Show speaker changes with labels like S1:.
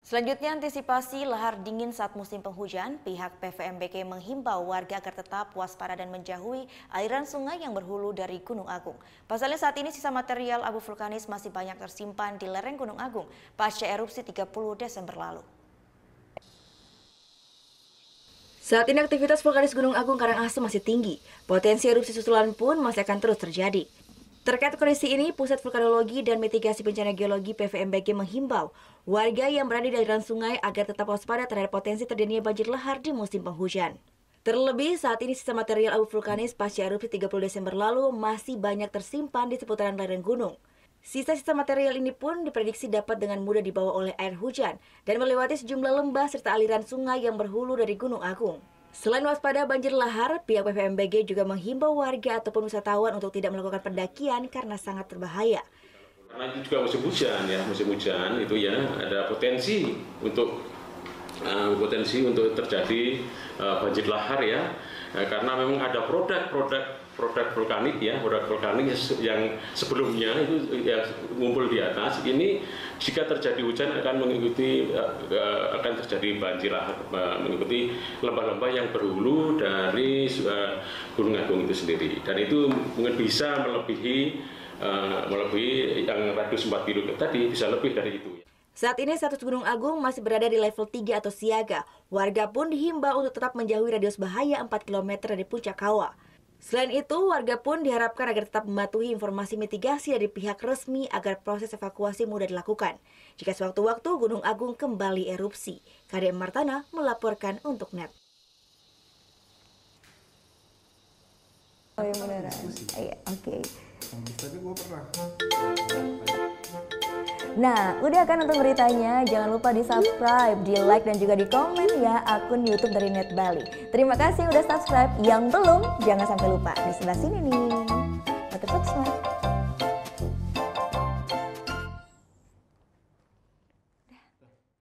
S1: Selanjutnya, antisipasi lahar dingin saat musim penghujan, pihak PVMBG menghimbau warga agar tetap waspada dan menjauhi aliran sungai yang berhulu dari Gunung Agung. Pasalnya saat ini sisa material abu vulkanis masih banyak tersimpan di lereng Gunung Agung pasca erupsi 30 Desember lalu. Saat ini aktivitas vulkanis Gunung Agung Karangasem masih tinggi, potensi erupsi susulan pun masih akan terus terjadi. Terkait kondisi ini, Pusat Vulkanologi dan Mitigasi Bencana Geologi PVMBG menghimbau warga yang berada di aliran sungai agar tetap waspada terhadap potensi terjadinya banjir lahar di musim penghujan. Terlebih saat ini sisa material abu vulkanis pasca erupsi 30 Desember lalu masih banyak tersimpan di seputaran lereng gunung. Sisa-sisa material ini pun diprediksi dapat dengan mudah dibawa oleh air hujan dan melewati sejumlah lembah serta aliran sungai yang berhulu dari Gunung Agung. Selain waspada banjir lahar, pihak PVMBG juga menghimbau warga ataupun wisatawan untuk tidak melakukan pendakian karena sangat berbahaya.
S2: Karena itu juga musim hujan ya, musim hujan itu ya ada potensi untuk terjadi banjir lahar ya, karena memang ada produk vulkanik ya, produk vulkanik yang sebelumnya itu ya ngumpul di atas. Ini jika terjadi hujan akan terjadi banjir lahar, mengikuti lembah-lembah yang berhulu dari Gunung Agung itu sendiri, dan itu mungkin bisa melebihi yang radius 4 km tadi, bisa lebih dari itu.
S1: Saat ini status Gunung Agung masih berada di level 3 atau siaga. Warga pun dihimbau untuk tetap menjauhi radius bahaya 4 km dari puncak kawah. Selain itu, warga pun diharapkan agar tetap mematuhi informasi mitigasi dari pihak resmi agar proses evakuasi mudah dilakukan. Jika sewaktu-waktu Gunung Agung kembali erupsi. KDM Martana melaporkan untuk NET.
S3: Oh iya beneran. Iya, oke.
S4: Tapi gue pernah.
S3: Nah, udah kan nonton beritanya? Jangan lupa di-subscribe, di-like, dan juga di-komen ya akun YouTube dari Net Bali. Terima kasih udah subscribe. Yang belum, jangan sampai lupa. Di sebelah sini nih. Mantap, subscribe.